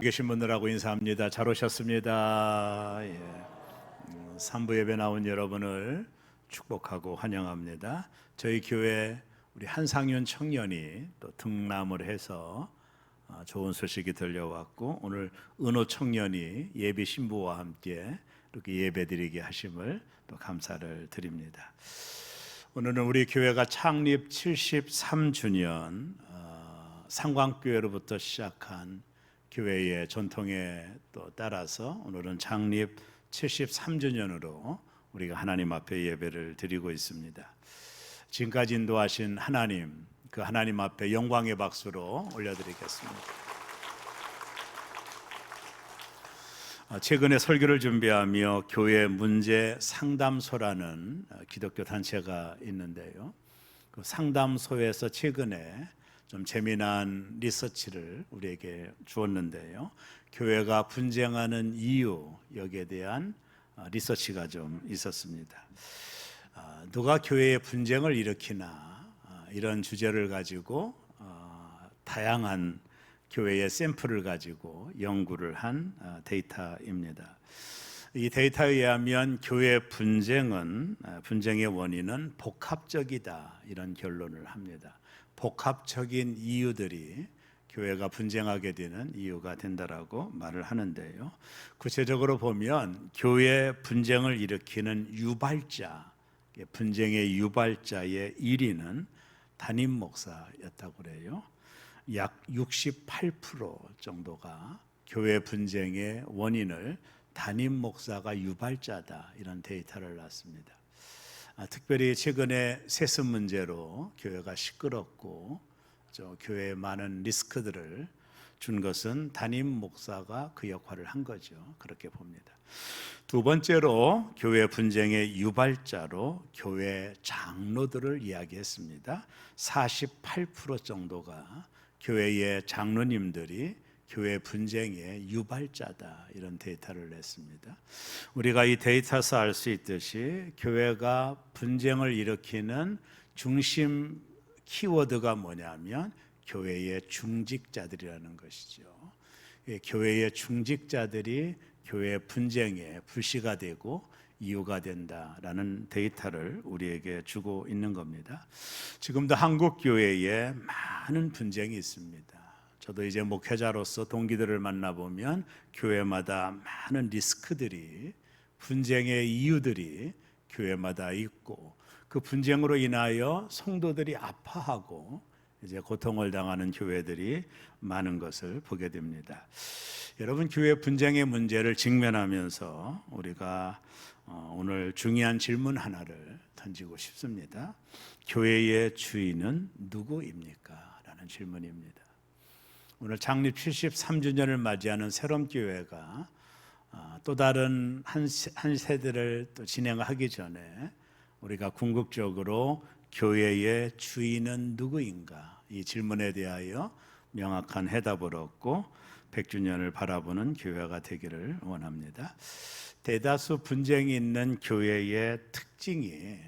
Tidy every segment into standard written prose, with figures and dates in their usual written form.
계신 분들하고 인사합니다. 잘 오셨습니다. 3부 예배 나온 여러분을 축복하고 환영합니다. 저희 교회 우리 한상윤 청년이 또 등남을 해서 좋은 소식이 들려왔고, 오늘 은호 청년이 예비 신부와 함께 이렇게 예배드리게 하심을 또 감사를 드립니다. 오늘은 우리 교회가 창립 73주년 상광교회로부터 시작한 교회의 전통에 또 따라서 오늘은 창립 73주년으로 우리가 하나님 앞에 예배를 드리고 있습니다. 지금까지 인도하신 하나님, 그 하나님 앞에 영광의 박수로 올려드리겠습니다. 최근에 설교를 준비하며 교회 문제 상담소라는 기독교 단체가 있는데요, 그 상담소에서 최근에 좀 재미난 리서치를 우리에게 주었는데요, 교회가 분쟁하는 이유, 여기에 대한 리서치가 좀 있었습니다. 누가 교회의 분쟁을 일으키나, 이런 주제를 가지고 다양한 교회의 샘플을 가지고 연구를 한 데이터입니다. 이 데이터에 의하면 교회 분쟁의 원인은 복합적이다, 이런 결론을 합니다. 복합적인 이유들이 교회가 분쟁하게 되는 이유가 된다라고 말을 하는데요, 구체적으로 보면 교회 분쟁을 일으키는 유발자, 분쟁의 유발자의 1위는 담임 목사였다고 그래요. 약 68% 정도가 교회 분쟁의 원인을 담임 목사가 유발자다, 이런 데이터를 놨습니다. 특별히 최근에 세습 문제로 교회가 시끄럽고 교회에 많은 리스크들을 준 것은 담임 목사가 그 역할을 한 거죠. 그렇게 봅니다. 두 번째로 교회 분쟁의 유발자로 교회 장로들을 이야기했습니다. 48% 정도가 교회의 장로님들이 교회 분쟁의 유발자다, 이런 데이터를 냈습니다. 우리가 이 데이터에서 알 수 있듯이 교회가 분쟁을 일으키는 중심 키워드가 뭐냐면 교회의 중직자들이라는 것이죠. 교회의 중직자들이 교회 분쟁의 불씨가 되고 이유가 된다라는 데이터를 우리에게 주고 있는 겁니다. 지금도 한국 교회에 많은 분쟁이 있습니다. 저도 이제 목회자로서 동기들을 만나보면 교회마다 많은 리스크들이, 분쟁의 이유들이 교회마다 있고, 그 분쟁으로 인하여 성도들이 아파하고 이제 고통을 당하는 교회들이 많은 것을 보게 됩니다. 여러분, 교회 분쟁의 문제를 직면하면서 우리가 오늘 중요한 질문 하나를 던지고 싶습니다. 교회의 주인은 누구입니까? 라는 질문입니다. 오늘 창립 73주년을 맞이하는 새롬교회가 또 다른 한 세대를 또 진행하기 전에 우리가 궁극적으로 교회의 주인은 누구인가, 이 질문에 대하여 명확한 해답을 얻고 100주년을 바라보는 교회가 되기를 원합니다. 대다수 분쟁이 있는 교회의 특징이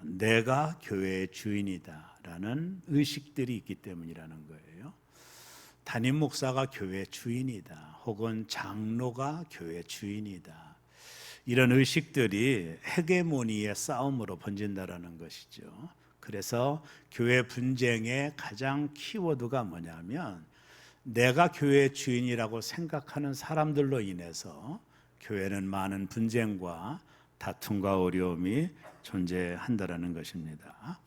내가 교회의 주인이다 라는 의식들이 있기 때문이라는 거예요. 담임 목사가 교회 주인이다, 혹은 장로가 교회 주인이다, 이런 의식들이 헤게모니의 싸움으로 번진다라는 것이죠. 그래서 교회 분쟁의 가장 키워드가 뭐냐면 내가 교회 주인이라고 생각하는 사람들로 인해서 교회는 많은 분쟁과 다툼과 어려움이 존재한다라는 것입니다.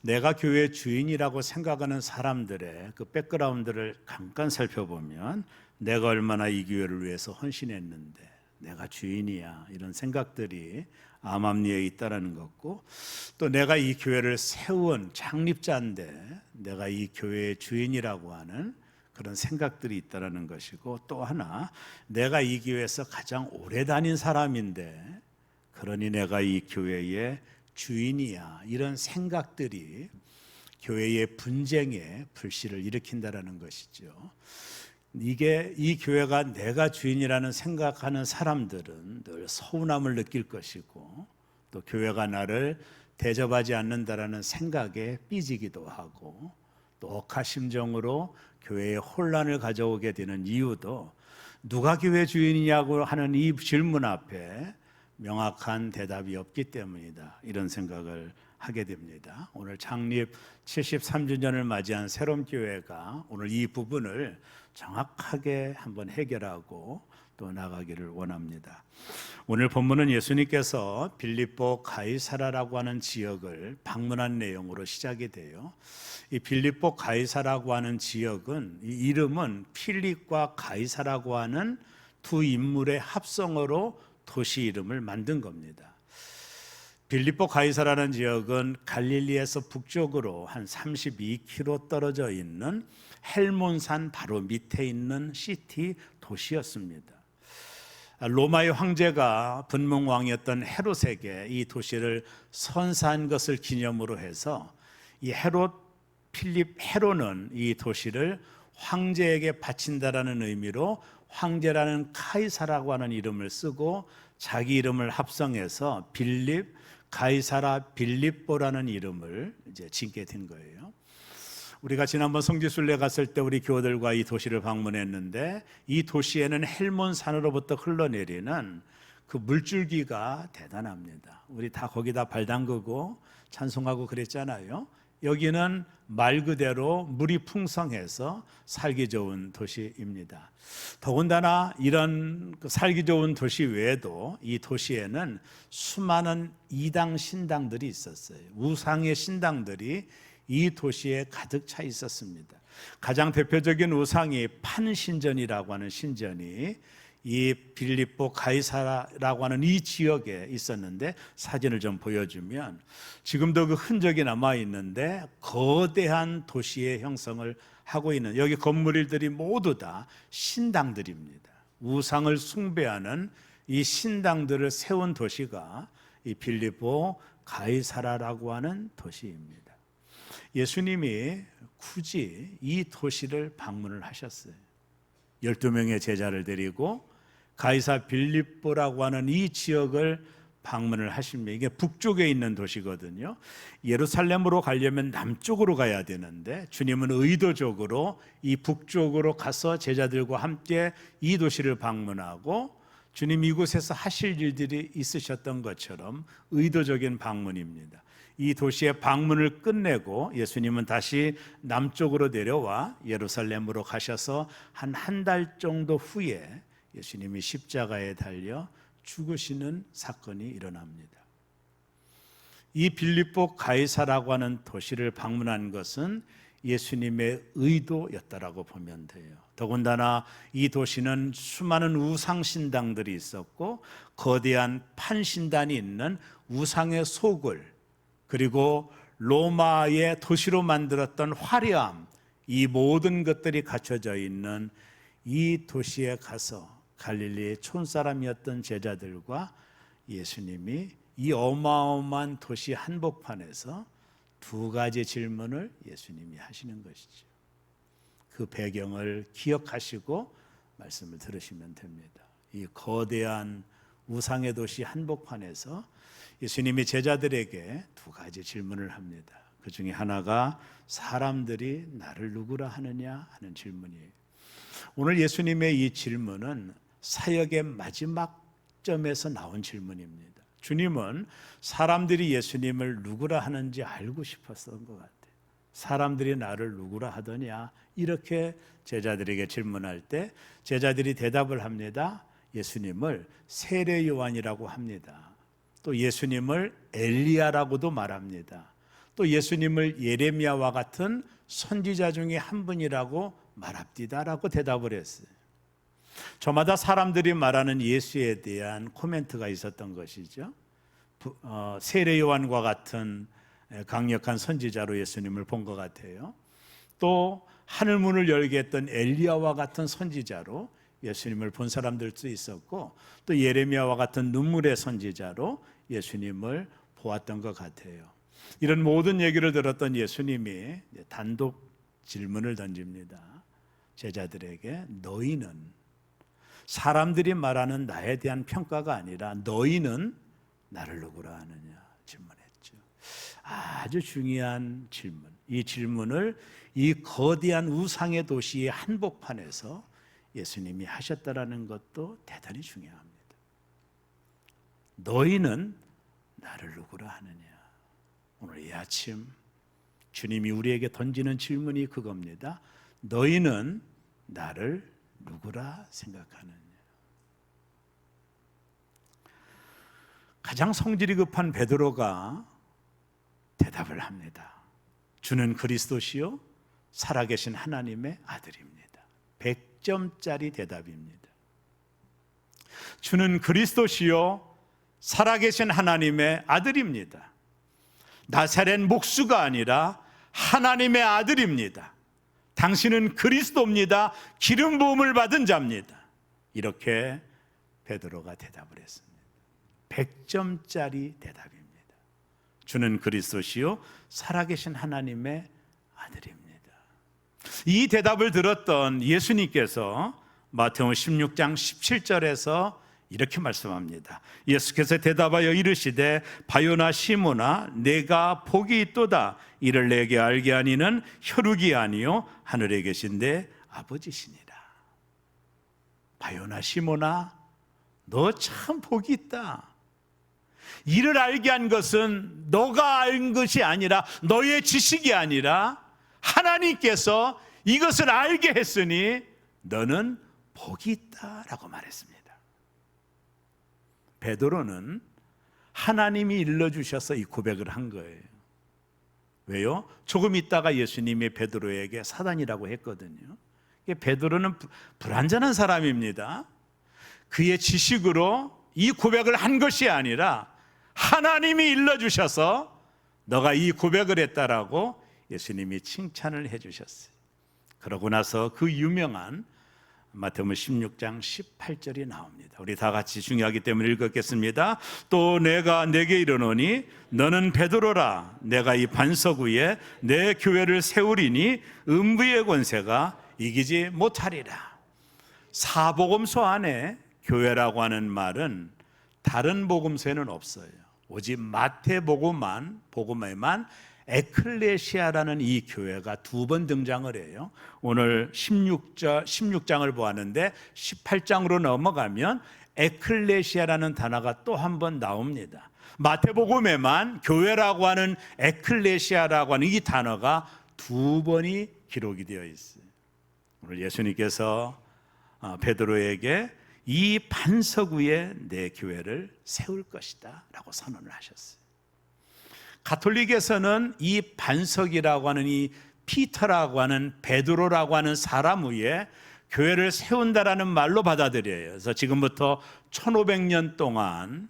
내가 교회 주인이라고 생각하는 사람들의 그 백그라운드를 잠깐 살펴보면 내가 얼마나 이 교회를 위해서 헌신했는데 내가 주인이야, 이런 생각들이 암암리에 있다라는 것고, 또 내가 이 교회를 세운 창립자인데 내가 이 교회의 주인이라고 하는 그런 생각들이 있다라는 것이고, 또 하나 내가 이 교회에서 가장 오래 다닌 사람인데 그러니 내가 이 교회의 주인이야, 이런 생각들이 교회의 분쟁의 불씨를 일으킨다라는 것이죠. 이 교회가 내가 주인이라는 생각하는 사람들은 늘 서운함을 느낄 것이고, 또 교회가 나를 대접하지 않는다라는 생각에 삐지기도 하고, 또 억하심정으로 교회에 혼란을 가져오게 되는 이유도 누가 교회 주인이냐고 하는 이 질문 앞에 명확한 대답이 없기 때문이다. 이런 생각을 하게 됩니다. 오늘 창립 73주년을 맞이한 새롬교회가 오늘 이 부분을 정확하게 한번 해결하고 또 나가기를 원합니다. 오늘 본문은 예수님께서 빌립보 가이사라라고 하는 지역을 방문한 내용으로 시작이 돼요. 이 빌립보 가이사라고 하는 지역은 이 이름은 필립과 가이사라고 하는 두 인물의 합성어로 도시 이름을 만든 겁니다. 빌립보 가이사라는 지역은 갈릴리에서 북쪽으로 한 32km 떨어져 있는 헬몬산 바로 밑에 있는 시티 도시였습니다. 로마의 황제가 분봉왕이었던 헤롯에게 이 도시를 선사한 것을 기념으로 해서 이 필립 헤롯은 이 도시를 황제에게 바친다라는 의미로 황제라는 카이사라고 하는 이름을 쓰고 자기 이름을 합성해서 빌립 가이사라 빌립보라는 이름을 이제 짓게 된 거예요. 우리가 지난번 성지순례 갔을 때 우리 교우들과 이 도시를 방문했는데 이 도시에는 헬몬산으로부터 흘러내리는 그 물줄기가 대단합니다. 우리 다 거기다 발 담그고 찬송하고 그랬잖아요. 여기는 말 그대로 물이 풍성해서 살기 좋은 도시입니다. 더군다나 이런 살기 좋은 도시 외에도 이 도시에는 수많은 이당 신당들이 있었어요. 우상의 신당들이 이 도시에 가득 차 있었습니다. 가장 대표적인 우상이 판신전이라고 하는 신전이 이 빌립보 가이사라라고 하는 이 지역에 있었는데, 사진을 좀 보여주면 지금도 그 흔적이 남아 있는데 거대한 도시의 형성을 하고 있는, 여기 건물들이 모두 다 신당들입니다. 우상을 숭배하는 이 신당들을 세운 도시가 이 빌립보 가이사라라고 하는 도시입니다. 예수님이 굳이 이 도시를 방문을 하셨어요. 12명의 제자를 데리고 가이사 빌립보라고 하는 이 지역을 방문을 하십니다. 이게 북쪽에 있는 도시거든요. 예루살렘으로 가려면 남쪽으로 가야 되는데 주님은 의도적으로 이 북쪽으로 가서 제자들과 함께 이 도시를 방문하고 주님 이곳에서 하실 일들이 있으셨던 것처럼 의도적인 방문입니다. 이 도시의 방문을 끝내고 예수님은 다시 남쪽으로 내려와 예루살렘으로 가셔서 한 달 정도 후에 예수님이 십자가에 달려 죽으시는 사건이 일어납니다. 이 빌립보 가이사라고 하는 도시를 방문한 것은 예수님의 의도였다라고 보면 돼요. 더군다나 이 도시는 수많은 우상신당들이 있었고 거대한 판신단이 있는 우상의 소굴, 그리고 로마의 도시로 만들었던 화려함, 이 모든 것들이 갖춰져 있는 이 도시에 가서 갈릴리의 촌사람이었던 제자들과 예수님이 이 어마어마한 도시 한복판에서 두 가지 질문을 예수님이 하시는 것이죠. 그 배경을 기억하시고 말씀을 들으시면 됩니다. 이 거대한 우상의 도시 한복판에서 예수님이 제자들에게 두 가지 질문을 합니다. 그 중에 하나가 사람들이 나를 누구라 하느냐 하는 질문이에요. 오늘 예수님의 이 질문은 사역의 마지막 점에서 나온 질문입니다. 주님은 사람들이 예수님을 누구라 하는지 알고 싶었던 것 같아요. 사람들이 나를 누구라 하더냐, 이렇게 제자들에게 질문할 때 제자들이 대답을 합니다. 예수님을 세례 요한이라고 합니다. 또 예수님을 엘리야라고도 말합니다. 또 예수님을 예레미야와 같은 선지자 중에 한 분이라고 말합디다라고 대답을 했어요. 저마다 사람들이 말하는 예수에 대한 코멘트가 있었던 것이죠. 세례 요한과 같은 강력한 선지자로 예수님을 본 것 같아요. 또 하늘문을 열게 했던 엘리야와 같은 선지자로 예수님을 본 사람들도 있었고, 또 예레미야와 같은 눈물의 선지자로 예수님을 보았던 것 같아요. 이런 모든 얘기를 들었던 예수님이 단독 질문을 던집니다. 제자들에게, 너희는 사람들이 말하는 나에 대한 평가가 아니라 너희는 나를 누구라 하느냐 질문했죠. 아주 중요한 질문. 이 질문을 이 거대한 우상의 도시의 한복판에서 예수님이 하셨다라는 것도 대단히 중요합니다. 너희는 나를 누구라 하느냐? 오늘 이 아침 주님이 우리에게 던지는 질문이 그겁니다. 너희는 나를 누구라 생각하느냐? 가장 성질이 급한 베드로가 대답을 합니다. 주는 그리스도시요 살아계신 하나님의 아들입니다. 100점짜리 대답입니다. 주는 그리스도시요 살아계신 하나님의 아들입니다. 나사렛 목수가 아니라 하나님의 아들입니다. 당신은 그리스도입니다. 기름 부음을 받은 자입니다. 이렇게 베드로가 대답을 했습니다. 100점짜리 대답입니다. 주는 그리스도시요 살아계신 하나님의 아들입니다. 이 대답을 들었던 예수님께서 마태복음 16장 17절에서 이렇게 말씀합니다. 예수께서 대답하여 이르시되 바요나 시몬아 내가 복이 있도다. 이를 내게 알게 하니는 혈육이 아니요 하늘에 계신 내 아버지시니라. 바요나 시몬아 너 참 복이 있다. 이를 알게 한 것은 너가 알 것이 아니라 너의 지식이 아니라 하나님께서 이것을 알게 했으니 너는 복이 있다라고 말했습니다. 베드로는 하나님이 일러주셔서 이 고백을 한 거예요. 왜요? 조금 있다가 예수님이 베드로에게 사단이라고 했거든요. 베드로는 불완전한 사람입니다. 그의 지식으로 이 고백을 한 것이 아니라 하나님이 일러주셔서 너가 이 고백을 했다라고 예수님이 칭찬을 해주셨어요. 그러고 나서 그 유명한 마태복음 16장 18절이 나옵니다. 우리 다 같이 중요하기 때문에 읽겠습니다. 또 내가 내게 이르노니 너는 베드로라. 내가 이 반석 위에 내 교회를 세우리니 음부의 권세가 이기지 못하리라. 사복음서 안에 교회라고 하는 말은 다른 복음서에는 없어요. 오직 복음에만 에클레시아라는 이 교회가 2번 등장을 해요. 오늘 16장을 보았는데 18장으로 넘어가면 에클레시아라는 단어가 또 한 번 나옵니다. 마태복음에만 교회라고 하는 에클레시아라고 하는 이 단어가 2번이 기록이 되어 있어요. 오늘 예수님께서 베드로에게 이 반석 위에 내 교회를 세울 것이다 라고 선언을 하셨어요. 가톨릭에서는 이 반석이라고 하는 이 피터라고 하는 베드로라고 하는 사람 위에 교회를 세운다라는 말로 받아들여요. 그래서 지금부터 1500년 동안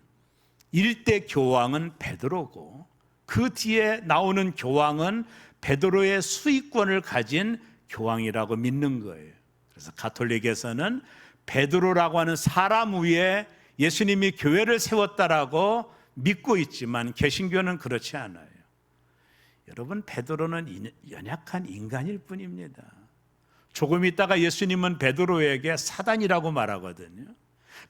일대 교황은 베드로고 그 뒤에 나오는 교황은 베드로의 수익권을 가진 교황이라고 믿는 거예요. 그래서 가톨릭에서는 베드로라고 하는 사람 위에 예수님이 교회를 세웠다라고 믿고 있지만 개신교는 그렇지 않아요. 여러분, 베드로는 연약한 인간일 뿐입니다. 조금 있다가 예수님은 베드로에게 사단이라고 말하거든요.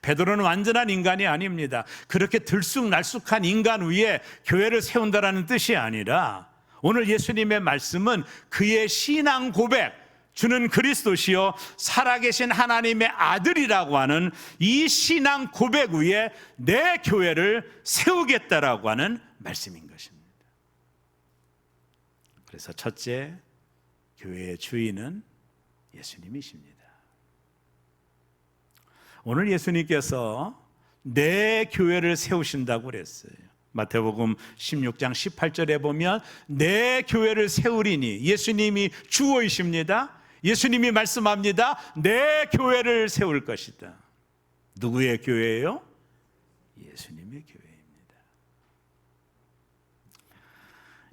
베드로는 완전한 인간이 아닙니다. 그렇게 들쑥날쑥한 인간 위에 교회를 세운다라는 뜻이 아니라 오늘 예수님의 말씀은 그의 신앙 고백, 주는 그리스도시요 살아계신 하나님의 아들이라고 하는 이 신앙 고백 위에 내 교회를 세우겠다라고 하는 말씀인 것입니다. 그래서 첫째, 교회의 주인은 예수님이십니다. 오늘 예수님께서 내 교회를 세우신다고 그랬어요. 마태복음 16장 18절에 보면 내 교회를 세우리니, 예수님이 주어이십니다. 예수님이 말씀합니다. 내 교회를 세울 것이다. 누구의 교회예요? 예수님의 교회입니다.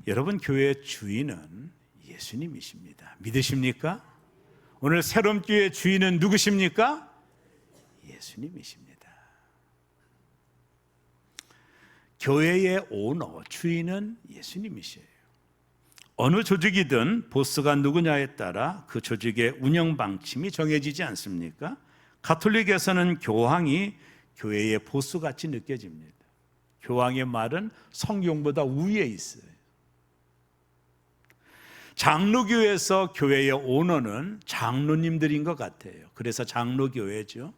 여러분, 교회의 주인은 예수님이십니다. 믿으십니까? 오늘 새롬교회 주인은 누구십니까? 예수님이십니다. 교회의 오너, 주인은 예수님이시에요. 어느 조직이든 보스가 누구냐에 따라 그 조직의 운영 방침이 정해지지 않습니까? 가톨릭에서는 교황이 교회의 보스같이 느껴집니다. 교황의 말은 성경보다 위에 있어요. 장로교회에서 교회의 오너는 장로님들인 것 같아요. 그래서 장로교회죠.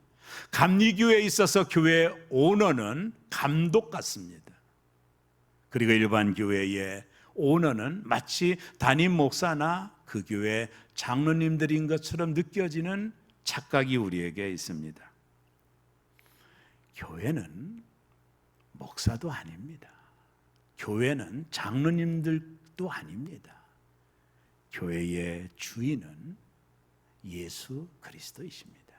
감리교회에 있어서 교회의 오너는 감독 같습니다. 그리고 일반 교회의 오너는 마치 담임 목사나 그 교회 장로님들인 것처럼 느껴지는 착각이 우리에게 있습니다. 교회는 목사도 아닙니다. 교회는 장로님들도 아닙니다. 교회의 주인은 예수 그리스도이십니다.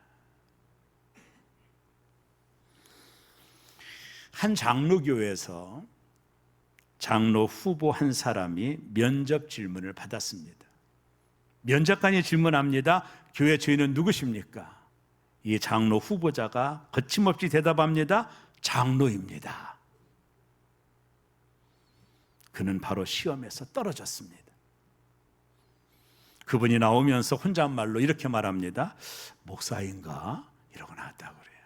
한 장로교회에서 장로 후보 한 사람이 면접 질문을 받았습니다. 면접관이 질문합니다. 교회 주인은 누구십니까? 이 장로 후보자가 거침없이 대답합니다. 장로입니다. 그는 바로 시험에서 떨어졌습니다. 그분이 나오면서 혼잣말로 이렇게 말합니다. 목사인가? 이러고 나왔다고 그래요.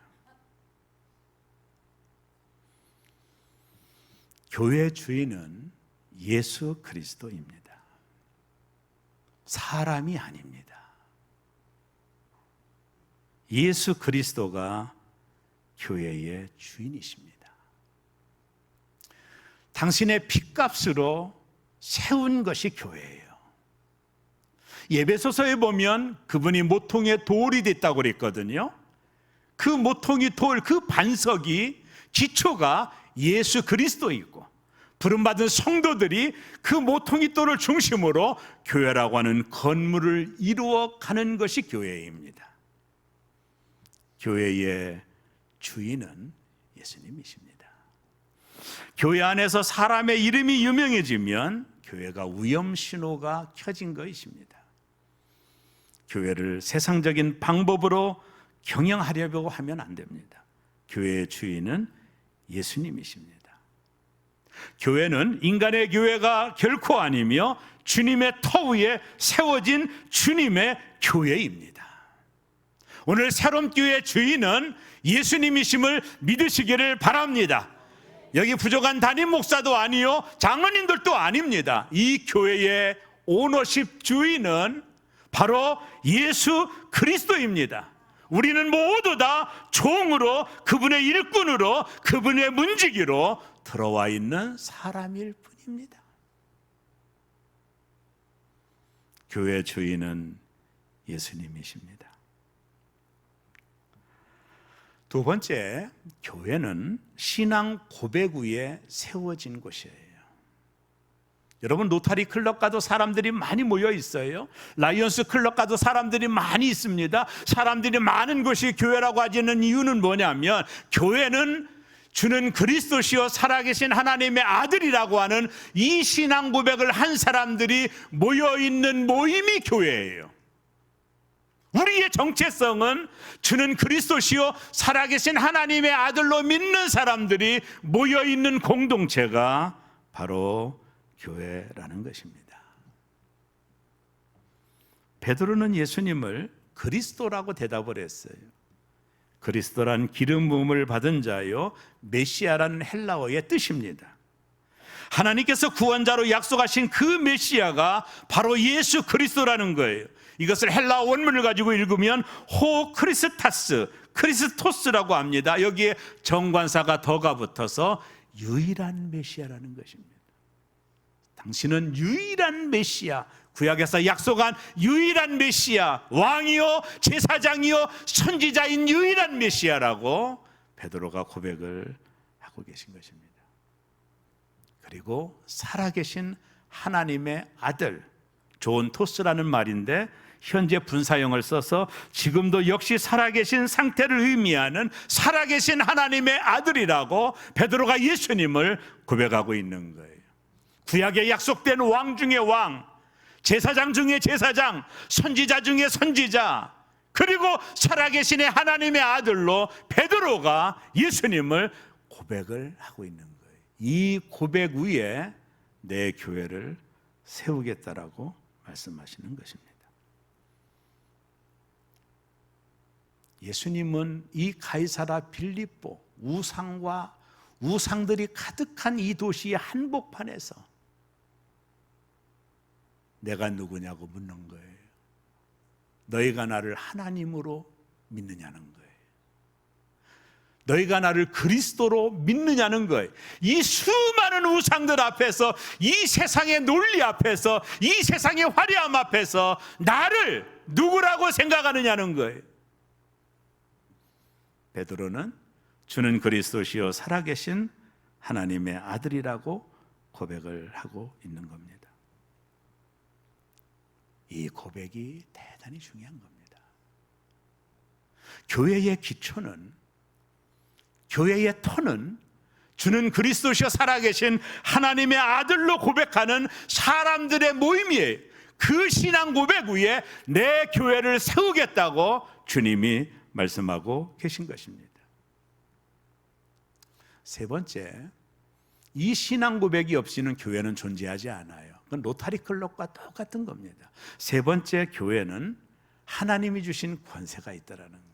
교회 주인은 예수 그리스도입니다. 사람이 아닙니다. 예수 그리스도가 교회의 주인이십니다. 당신의 핏값으로 세운 것이 교회예요. 에베소서에 보면 그분이 모퉁이에 돌이 됐다고 그랬거든요. 그 모퉁이 돌, 그 반석이 기초가 예수 그리스도이고 부름받은 성도들이 그 모퉁이 돌을 중심으로 교회라고 하는 건물을 이루어가는 것이 교회입니다. 교회의 주인은 예수님이십니다. 교회 안에서 사람의 이름이 유명해지면 교회가 위험신호가 켜진 것입니다. 교회를 세상적인 방법으로 경영하려고 하면 안 됩니다. 교회의 주인은 예수님이십니다. 교회는 인간의 교회가 결코 아니며 주님의 터 위에 세워진 주님의 교회입니다. 오늘 새롬교회의 주인은 예수님이심을 믿으시기를 바랍니다. 여기 부족한 담임 목사도 아니요 장로님들도 아닙니다. 이 교회의 오너십 주인은 바로 예수 그리스도입니다. 우리는 모두 다 종으로, 그분의 일꾼으로, 그분의 문지기로 들어와 있는 사람일 뿐입니다. 교회 주인은 예수님이십니다. 두 번째, 교회는 신앙 고백 위에 세워진 곳이에요. 여러분, 로타리 클럽 가도 사람들이 많이 모여 있어요. 라이언스 클럽 가도 사람들이 많이 있습니다. 사람들이 많은 곳이 교회라고 하지는 이유는 뭐냐면, 교회는 주는 그리스도시요 살아계신 하나님의 아들이라고 하는 이 신앙 고백을 한 사람들이 모여있는 모임이 교회예요. 우리의 정체성은 주는 그리스도시요 살아계신 하나님의 아들로 믿는 사람들이 모여있는 공동체가 바로 교회라는 것입니다. 베드로는 예수님을 그리스도라고 대답을 했어요. 그리스도란 기름 부음을 받은 자요 메시아라는 헬라어의 뜻입니다. 하나님께서 구원자로 약속하신 그 메시아가 바로 예수 그리스도라는 거예요. 이것을 헬라어 원문을 가지고 읽으면 호 크리스타스, 크리스토스라고 합니다. 여기에 정관사가 더가 붙어서 유일한 메시아라는 것입니다. 당신은 유일한 메시아, 구약에서 약속한 유일한 메시아, 왕이요 제사장이요 선지자인 유일한 메시아라고 베드로가 고백을 하고 계신 것입니다. 그리고 살아계신 하나님의 아들, 존 토스라는 말인데 현재 분사형을 써서 지금도 역시 살아계신 상태를 의미하는 살아계신 하나님의 아들이라고 베드로가 예수님을 고백하고 있는 거예요. 구약에 약속된 왕 중에 왕, 제사장 중에 제사장, 선지자 중에 선지자, 그리고 살아계신 하나님의 아들로 베드로가 예수님을 고백을 하고 있는 거예요. 이 고백 위에 내 교회를 세우겠다라고 말씀하시는 것입니다. 예수님은 이 가이사라 빌립보 우상과 우상들이 가득한 이 도시의 한복판에서 내가 누구냐고 묻는 거예요. 너희가 나를 하나님으로 믿느냐는 거예요. 너희가 나를 그리스도로 믿느냐는 거예요. 이 수많은 우상들 앞에서, 이 세상의 논리 앞에서, 이 세상의 화려함 앞에서 나를 누구라고 생각하느냐는 거예요. 베드로는 주는 그리스도시요 살아계신 하나님의 아들이라고 고백을 하고 있는 겁니다. 이 고백이 대단히 중요한 겁니다. 교회의 기초는, 교회의 터는 주는 그리스도시여 살아계신 하나님의 아들로 고백하는 사람들의 모임이에요. 그 신앙 고백 위에 내 교회를 세우겠다고 주님이 말씀하고 계신 것입니다. 세 번째, 이 신앙 고백이 없이는 교회는 존재하지 않아요. 그건 로타리 클럽과 똑같은 겁니다. 세 번째, 교회는 하나님이 주신 권세가 있다라는 거예요.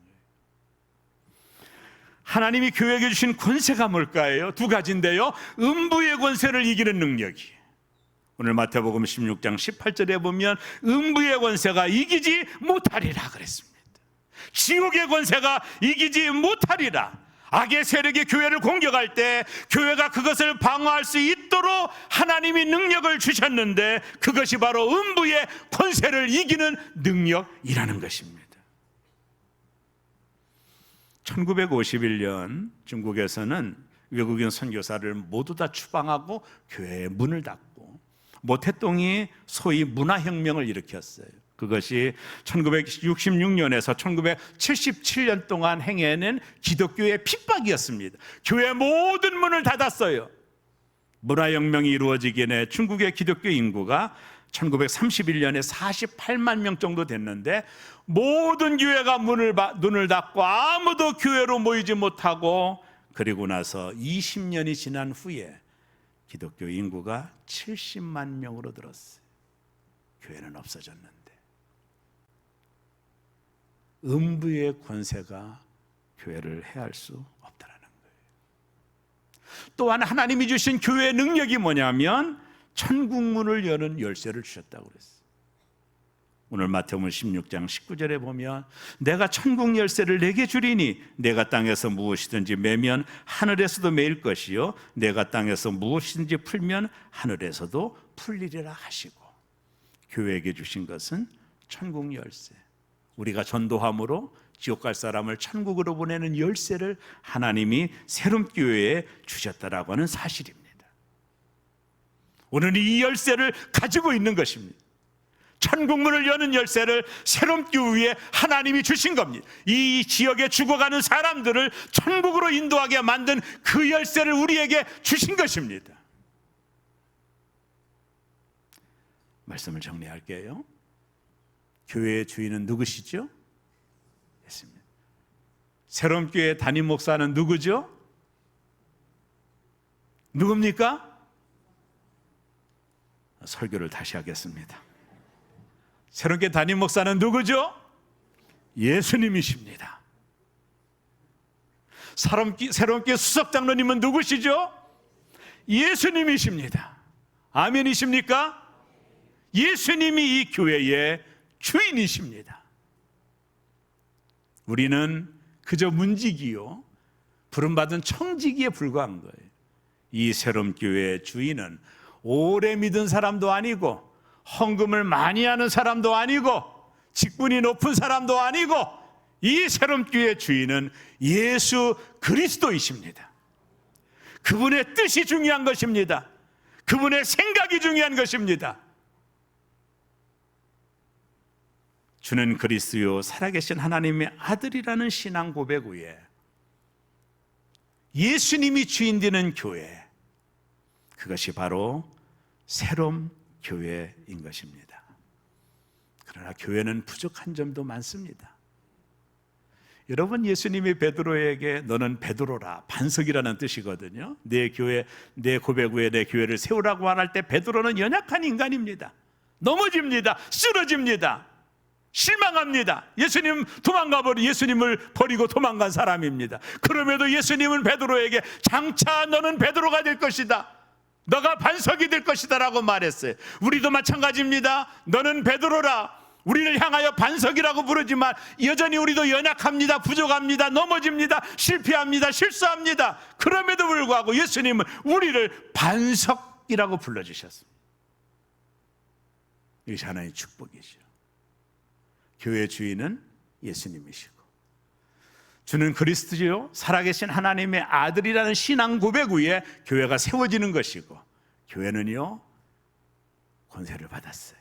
하나님이 교회에게 주신 권세가 뭘까요? 두 가지인데요. 음부의 권세를 이기는 능력이. 오늘 마태복음 16장 18절에 보면 음부의 권세가 이기지 못하리라 그랬습니다. 지옥의 권세가 이기지 못하리라. 악의 세력이 교회를 공격할 때 교회가 그것을 방어할 수 있도록 하나님이 능력을 주셨는데, 그것이 바로 음부의 권세를 이기는 능력이라는 것입니다. 1951년 중국에서는 외국인 선교사를 모두 다 추방하고 교회의 문을 닫고 모태똥이 소위 문화혁명을 일으켰어요. 그것이 1966년에서 1977년 동안 행해낸 기독교의 핍박이었습니다. 교회 모든 문을 닫았어요. 문화혁명이 이루어지기 전에 중국의 기독교 인구가 1931년에 48만 명 정도 됐는데, 모든 교회가 눈을 닫고 아무도 교회로 모이지 못하고, 그리고 나서 20년이 지난 후에 기독교 인구가 70만 명으로 늘었어요. 교회는 없어졌는데. 음부의 권세가 교회를 해할 수 없다라는 거예요. 또한 하나님이 주신 교회의 능력이 뭐냐면 천국문을 여는 열쇠를 주셨다고 그랬어요. 오늘 마태복음 16장 19절에 보면 내가 천국 열쇠를 내게 주리니 내가 땅에서 무엇이든지 매면 하늘에서도 매일 것이요 내가 땅에서 무엇이든지 풀면 하늘에서도 풀리리라 하시고, 교회에게 주신 것은 천국 열쇠, 우리가 전도함으로 지옥 갈 사람을 천국으로 보내는 열쇠를 하나님이 새롬교회에 주셨다라고 하는 사실입니다. 오늘 이 열쇠를 가지고 있는 것입니다. 천국문을 여는 열쇠를 새롬교회에 하나님이 주신 겁니다. 이 지역에 죽어가는 사람들을 천국으로 인도하게 만든 그 열쇠를 우리에게 주신 것입니다. 말씀을 정리할게요. 교회의 주인은 누구시죠? 예수입니다. 새롬교회 담임 목사는 누구죠? 누굽니까? 설교를 다시 하겠습니다. 새롬교회 담임 목사는 누구죠? 예수님이십니다. 새롬교회 수석장로님은 누구시죠? 예수님이십니다. 아멘이십니까? 예수님이 이 교회의 주인이십니다. 우리는 그저 문지기요, 부름받은 청지기에 불과한 거예요. 이 새롬교회의 주인은 오래 믿은 사람도 아니고 헌금을 많이 하는 사람도 아니고 직분이 높은 사람도 아니고, 이 새롬교회의 주인은 예수 그리스도이십니다. 그분의 뜻이 중요한 것입니다. 그분의 생각이 중요한 것입니다. 주는 그리스도요 살아계신 하나님의 아들이라는 신앙 고백 위에 예수님이 주인 되는 교회, 그것이 바로 새롬 교회인 것입니다. 그러나 교회는 부족한 점도 많습니다. 여러분, 예수님이 베드로에게 너는 베드로라, 반석이라는 뜻이거든요. 내 교회, 내 고백 위에 내 교회를 세우라고 할 때 베드로는 연약한 인간입니다. 넘어집니다. 쓰러집니다. 실망합니다. 예수님을 버리고 도망간 사람입니다. 그럼에도 예수님은 베드로에게 장차 너는 베드로가 될 것이다, 너가 반석이 될 것이다라고 말했어요. 우리도 마찬가지입니다. 너는 베드로라. 우리를 향하여 반석이라고 부르지만 여전히 우리도 연약합니다. 부족합니다. 넘어집니다. 실패합니다. 실수합니다. 그럼에도 불구하고 예수님은 우리를 반석이라고 불러주셨습니다. 이것이 하나님의 축복이죠. 교회의 주인은 예수님이시고 주는 그리스도요 살아계신 하나님의 아들이라는 신앙 고백 위에 교회가 세워지는 것이고, 교회는요 권세를 받았어요.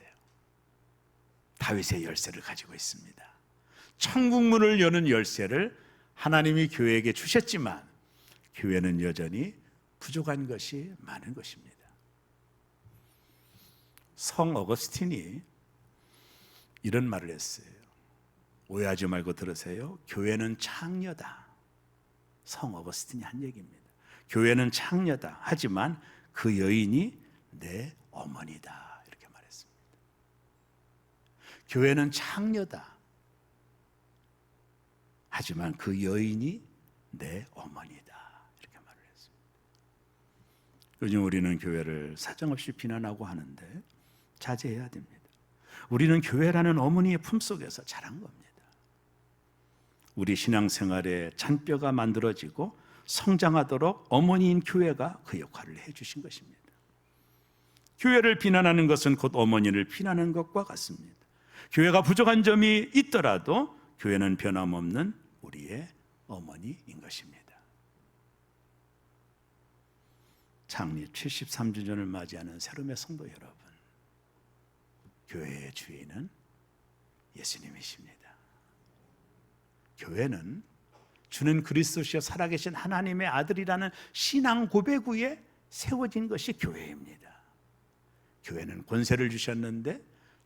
다윗의 열쇠를 가지고 있습니다. 천국 문을 여는 열쇠를 하나님이 교회에게 주셨지만 교회는 여전히 부족한 것이 많은 것입니다. 성 어거스틴이 이런 말을 했어요. 오해하지 말고 들으세요. 교회는 창녀다. 성 어거스틴이 한 얘기입니다. 교회는 창녀다. 하지만 그 여인이 내 어머니다. 이렇게 말했습니다. 교회는 창녀다. 하지만 그 여인이 내 어머니다. 이렇게 말을 했습니다. 요즘 우리는 교회를 사정없이 비난하고 하는데 자제해야 됩니다. 우리는 교회라는 어머니의 품속에서 자란 겁니다. 우리 신앙생활에 잔뼈가 만들어지고 성장하도록 어머니인 교회가 그 역할을 해주신 것입니다. 교회를 비난하는 것은 곧 어머니를 비난하는 것과 같습니다. 교회가 부족한 점이 있더라도 교회는 변함없는 우리의 어머니인 것입니다. 창립 73주년을 맞이하는 새롬의 성도 여러분, 교회의 주인은 예수님이십니다. 교회는 주는 그리스도시여 살아계신 하나님의 아들이라는 신앙 고백 위에 세워진 것이 교회입니다. 교회는 권세를 주셨는데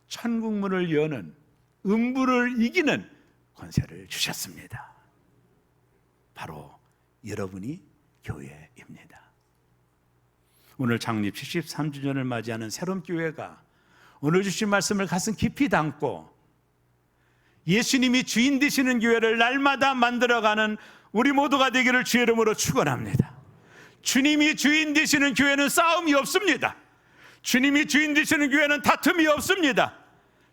천국 문을 여는, 음부를 이기는 권세를 주셨습니다. 바로 여러분이 교회입니다. 오늘 창립 73주년을 맞이하는 새로운 교회가 오늘 주신 말씀을 가슴 깊이 담고 예수님이 주인 되시는 교회를 날마다 만들어가는 우리 모두가 되기를 주의 이름으로 축원합니다. 주님이 주인 되시는 교회는 싸움이 없습니다. 주님이 주인 되시는 교회는 다툼이 없습니다.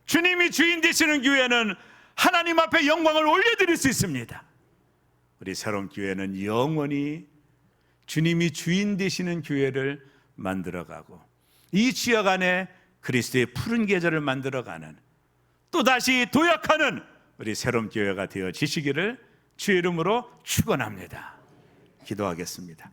주님이 주인 되시는 교회는 하나님 앞에 영광을 올려드릴 수 있습니다. 우리 새로운 교회는 영원히 주님이 주인 되시는 교회를 만들어가고 이 지역 안에 그리스도의 푸른 계절을 만들어가는, 또다시 도약하는 우리 새로운 교회가 되어지시기를 주의 이름으로 축원합니다. 기도하겠습니다.